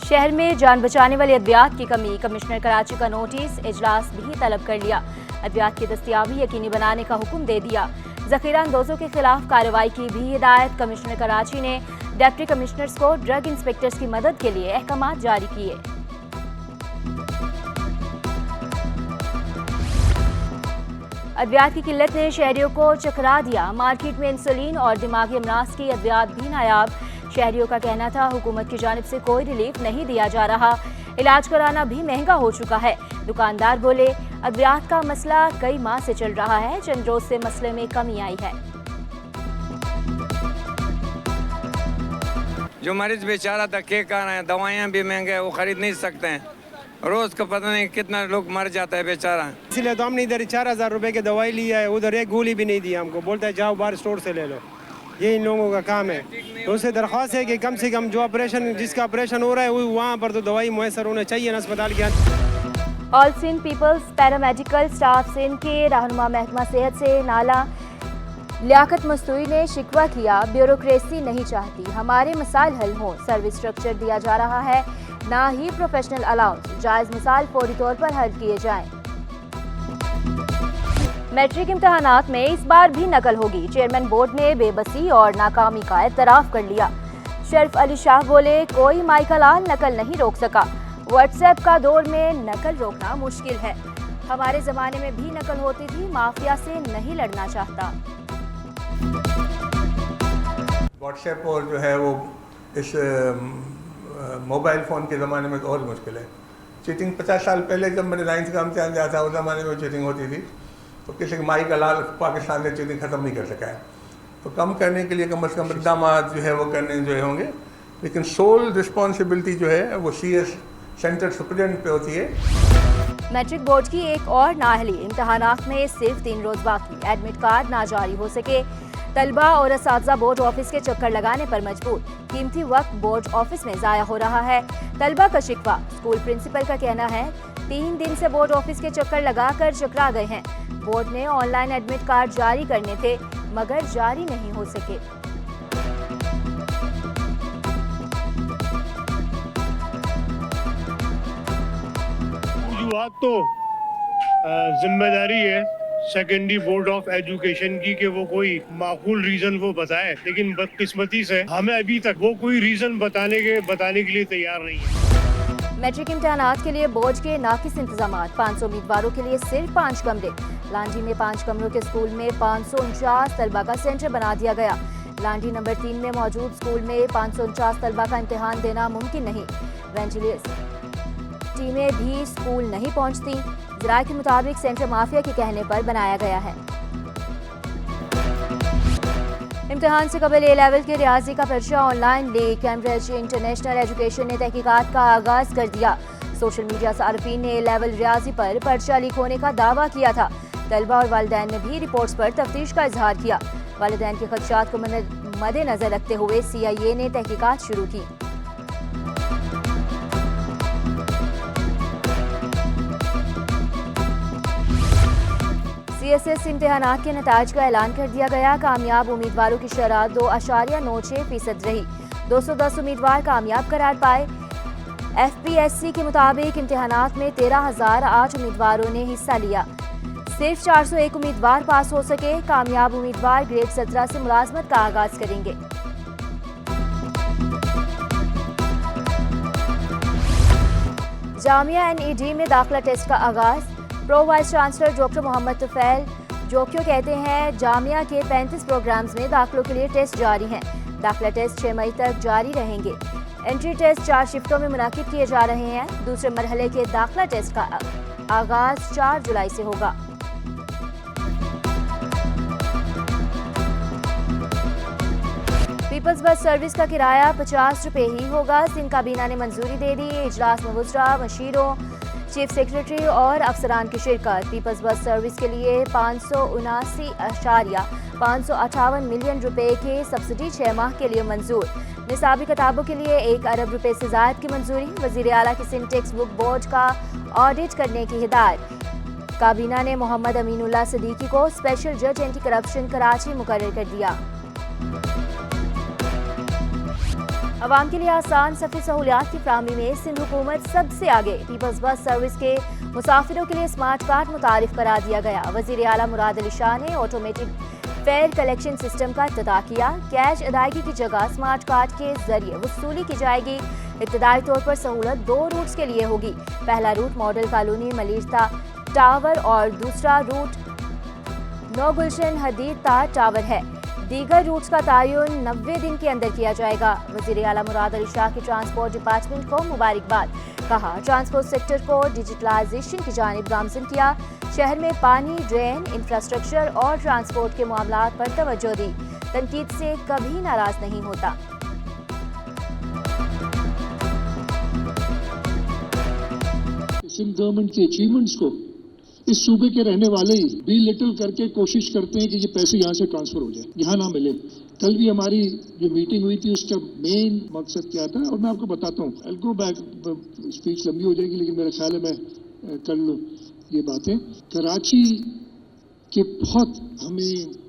शहर में जान बचाने वाली अद्वियात की कमी, कमिश्नर कराची का नोटिस, इजलास भी तलब कर लिया। अद्वियात की दस्तयाबी यकीनी बनाने का हुक्म दे दिया। जखीरा अंदोजों के खिलाफ कार्रवाई की भी हिदायत। कमिश्नर कराची ने डिप्टी कमिश्नर्स को ड्रग इंस्पेक्टर्स की मदद के लिए अहकामात जारी किए। अद्वियात की किल्लत ने शहरियों को चकरा दिया। मार्केट में इंसुलिन और दिमागी अमराज की अद्वियात भी नायाब। शहरियों का कहना था हुकूमत की जानिब से कोई रिलीफ नहीं दिया जा रहा, इलाज कराना भी महंगा हो चुका है। दुकानदार बोले, अद्वियात का मसला कई माह से चल रहा है, चंद रोज से मसले में कमी आई है। जो मरीज बेचारा धक्के खा रहे हैं, दवाइयाँ भी महंगे हैं, वो खरीद नहीं सकते हैं। रोज का पता नहीं कितना लोग मर जाता है बेचारा। इसलिए तो हमने इधर 4,000 रुपए की दवाई लिया है, उधर एक गोली भी नहीं दी हमको, बोलता है जाओ बाहर स्टोर से ले लो। ये इन लोगों का काम है। तो उससे दरख्वास्त है कि कम से कम जो ऑपरेशन, जिसका ऑपरेशन हो रहा है वहाँ पर तो दवाई मुयसर होना चाहिए ना अस्पताल के अंदर। All Sindh peoples paramedical staff Sindh के रहनुमा महकमा सेहत से नाला लियाकत मस्तूरी ने शिकवा किया, ब्यूरोक्रेसी नहीं चाहती हमारे मसाइल हल हों, सर्विस स्ट्रक्चर दिया जा रहा है, ना ही प्रोफेशनल अलाउंस, जायज़ मिसाल फौरी तौर पर हल किए जाएं। मैट्रिक इम्तहानात में इस बार भी नकल होगी। चेयरमैन बोर्ड ने बेबसी और नाकामी का एतराफ़ कर लिया। शरीफ अली शाह बोले, कोई माइकल लाल नकल नहीं रोक सका। व्हाट्सएप का दौर में नकल रोकना मुश्किल है। हमारे ज़माने में भी नकल होती थी, माफिया से नहीं लड़ना चाहता। व्हाट्सएप और जो है वो इस मोबाइल फ़ोन के ज़माने में तो और मुश्किल है। चीटिंग 50 साल पहले जब मैंने 9th का इम्तिहान दिया था, उस ज़माने में चीटिंग होती थी, तो किसी माई का लाल पाकिस्तान ने चीटिंग ख़त्म नहीं कर सका है। तो कम करने के लिए कम से कम इक़दाम जो है वो करने जो होंगे, लेकिन सोल रिस्पॉन्सिबिलिटी जो है वो CS सेंटर सुप्रीडेंट पे होती है। मैट्रिक बोर्ड की एक और नाअहली, इम्तहानात में सिर्फ 3 रोज बाकी, एडमिट कार्ड ना जारी हो सके। तलबा और असातिज़ा बोर्ड ऑफिस के चक्कर लगाने पर मजबूर, कीमती वक्त बोर्ड ऑफिस में ज़ाया हो रहा है। तलबा का शिकवा, स्कूल प्रिंसिपल का कहना है 3 दिन से बोर्ड ऑफिस के चक्कर लगाकर चकरा गए हैं। बोर्ड ने ऑनलाइन एडमिट कार्ड जारी करने थे, मगर जारी नहीं हो सके। तो जिम्मेदारी है सेकेंडरी बोर्ड ऑफ एजुकेशन की कि वो कोई माकूल रीजन वो बताए, लेकिन बदकिस्मती से हमें अभी तक वो कोई रीजन बताने के लिए तैयार नहीं है। मैट्रिक इम्तहानात के लिए बोर्ड के नाकिस इंतजाम, 500 उम्मीदवारों के लिए सिर्फ 5 कमरे। लांडी में 5 कमरों के स्कूल में 549 तलबा का सेंटर बना दिया गया। लांडी नंबर 3 में मौजूद स्कूल में 549 तलबा का इम्तिहान देना मुमकिन नहीं। वेंचुरियस टीमें भी स्कूल नहीं पहुंचती। ज़राए के मुताबिक सेंटर माफिया के कहने पर बनाया गया है। इम्तिहान से कबल A लेवल के रियाजी का पर्चा online leak, Cambridge international education ने तहकीकात का आगाज कर दिया। सोशल मीडिया सार्फिन ने A लेवल रियाजी पर पर्चा लीक होने का दावा किया था। तलबा और वालिदैन ने भी रिपोर्ट्स पर तफ्तीश का इजहार किया। वालिदैन के खदशात को मद्देनजर रखते हुए CIA ने तहकीकात शुरू की। CSS इम्तिहानात के नताज का ऐलान कर दिया गया। कामयाब उम्मीदवारों की शरह 2.96% रही। 210 उम्मीदवार कामयाब करार पाए। FPSC के मुताबिक इम्तिहानात में 13,008 उम्मीदवारों ने हिस्सा लिया। सिर्फ 401 उम्मीदवार पास हो सके। कामयाब उम्मीदवार ग्रेड 17 से मुलाजमत का आगाज करेंगे। जामिया NED में दाखिला टेस्ट का आगाज। Pro vice chancellor doctor Mohammad Tufail Jokhio कहते हैं जामिया के 35 प्रोग्राम्स में दाखिलों के लिए टेस्ट जारी हैं। दाखिला टेस्ट 6 मई तक जारी रहेंगे। एंट्री टेस्ट 4 शिफ्टों में मुनाकिद किए जा रहे हैं। दूसरे मरहले के दाखिला टेस्ट का आगाज 4 जुलाई से होगा। पीपल्स बस सर्विस का किराया 50 रुपये ही होगा। सिंध काबीना ने मंजूरी दे दी। इजलास में वज़रा, मशीरों, चीफ सेक्रेटरी और अफसरान की शिरकत। पीपल्स बस सर्विस के लिए 579.558 मिलियन रुपए के सब्सिडी 6 माह के लिए मंजूर। निसाबी किताबों के लिए 1 अरब रुपए से ज़ायद की मंजूरी। वज़ीर आला की सिंटेक्स बुक बोर्ड का ऑडिट करने की हिदायत। काबीना ने मोहम्मद अमीनुल्लाह सिद्दीकी को स्पेशल जज एंटी करप्शन कराची मुकर्रर कर दिया। عوام کے لیے آسان سفری سہولیات کی فراہمی میں سندھ حکومت سب سے آگے. پیپلز بس سروس کے مسافروں کے لیے اسمارٹ کارڈ متعارف کرا دیا گیا. وزیر اعلیٰ مراد علی شاہ نے آٹومیٹڈ فیئر کلیکشن سسٹم کا افتتاح کیا. کیش ادائیگی کی جگہ اسمارٹ کارڈ کے ذریعے وصولی کی جائے گی. ابتدائی طور پر سہولت 2 روٹس کے لیے ہوگی. پہلا روٹ ماڈل کالونی ملیرتا ٹاور اور دوسرا روٹ نو گلشن حدیدتا ٹاور ہے. دیگر روٹس کا تعین 90 دن کے اندر کیا جائے گا. وزیر اعلیٰ مراد علی شاہ کی ٹرانسپورٹ ڈپارٹمنٹ کو مبارکباد. کہا ٹرانسپورٹ سیکٹر کو ڈیجیٹلائزیشن کی جانب گامزن کیا. شہر میں پانی، ڈرین، انفراسٹرکچر اور ٹرانسپورٹ کے معاملات پر توجہ دی. تنقید سے کبھی ناراض نہیں ہوتا. سندھ گورنمنٹ کے اچیومنٹس کو اس صوبے کے رہنے والے ہی بھی لٹل کر کے کوشش کرتے ہیں کہ یہ پیسے یہاں سے ٹرانسفر ہو جائے، یہاں نہ ملے. کل بھی ہماری جو میٹنگ ہوئی تھی اس کا مین مقصد کیا تھا، اور میں آپ کو بتاتا ہوں. I'll go back، اسپیچ لمبی ہو جائے گی لیکن میرا خیال ہے میں کر لوں یہ باتیں. کراچی کے بہت ہمیں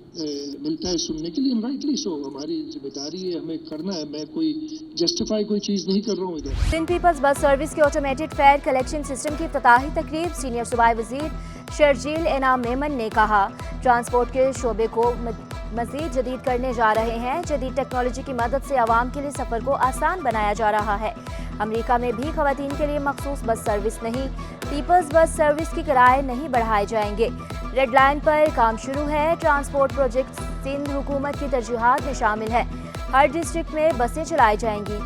ملتا ہے سننے کے لیے، رائٹلی سو. ہماری ذمہ داری ہے، ہمیں کرنا ہے. میں کوئی جسٹیفائی کوئی چیز نہیں کر رہا ہوں ادھر. سندھ پیپلز بس سروس کے آٹومیٹڈ فیئر کلیکشن سسٹم کی افتتاحی تقریب. سینئر صوبائی وزیر شرجیل انعام میمن نے کہا ٹرانسپورٹ کے شعبے کو مزید جدید کرنے جا رہے ہیں. جدید ٹیکنالوجی کی مدد سے عوام کے لیے سفر کو آسان بنایا جا رہا ہے. امریکہ میں بھی خواتین کے لیے مخصوص بس سروس نہیں. پیپلز بس سروس کی کرائے نہیں بڑھائے جائیں گے. ریڈ لائن پر کام شروع ہے. ٹرانسپورٹ پروجیکٹ سندھ حکومت کی ترجیحات میں شامل ہے. ہر ڈسٹرکٹ میں بسیں چلائی جائیں گی.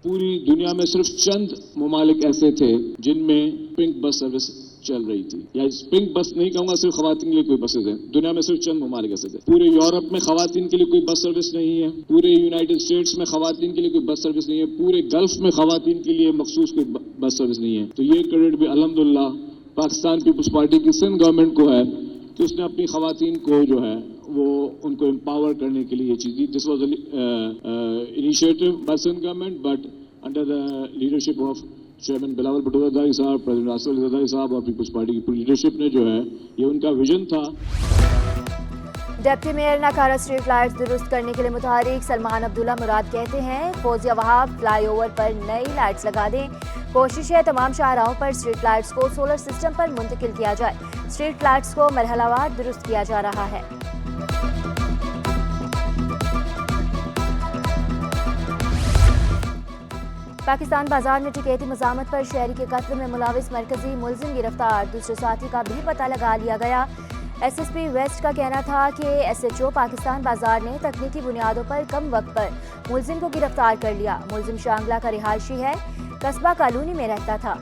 پوری دنیا میں صرف چند ممالک ایسے تھے جن میں پنک بس سروس چل رہی تھی، یا پنک بس نہیں کہوں گا، صرف خواتین کے لیے کوئی بسیں ہیں. دنیا میں صرف چند ممالک ایسے تھے. پورے یورپ میں خواتین کے لیے کوئی بس سروس نہیں ہے. پورے یونائٹڈ اسٹیٹس میں خواتین کے لیے کوئی بس سروس نہیں ہے. پورے گلف میں خواتین کے لیے مخصوص کوئی بس سروس نہیں ہے. تو یہ کریڈٹ بھی الحمدللہ پاکستان پیپلز پارٹی کی سندھ گورنمنٹ کو ہے کہ اس نے اپنی خواتین کو جو ہے وہ ان کو امپاور کرنے کے لیے یہ چیز دی. This was initiative by Sindh government but under the leadership of chairman Bilawal Bhutto Zardari صاحب، پریزیڈنٹ آصف علی زرداری صاحب اور پیپلز پارٹی کی پوری لیڈرشپ نے جو ہے یہ ان کا ویژن تھا. ڈپٹی میئر ناکارہ اسٹریٹ لائٹس درست کرنے کے لیے متحرک. سلمان عبداللہ مراد کہتے ہیں فوزیہ وہاب فلائی اوور پر نئی لائٹس لگا دیں. کوشش ہے تمام شاہراہوں پر اسٹریٹ لائٹس کو سولر سسٹم پر منتقل کیا جائے. اسٹریٹ لائٹس کو مرحلہ وار درست کیا جا رہا ہے. پاکستان بازار میں ٹکیتی مزاحمت پر شہری کے قتل میں ملوث مرکزی ملزم گرفتار. دوسرے ساتھی کا بھی پتہ لگا لیا گیا. ایس ایس پی ویسٹ کا کہنا تھا کہ ایس ایچ او پاکستان بازار نے تکنیکی بنیادوں پر کم وقت پر ملزم کو گرفتار کر لیا. ملزم شانگلہ کا رہائشی ہے، قصبہ کالونی میں رہتا تھا.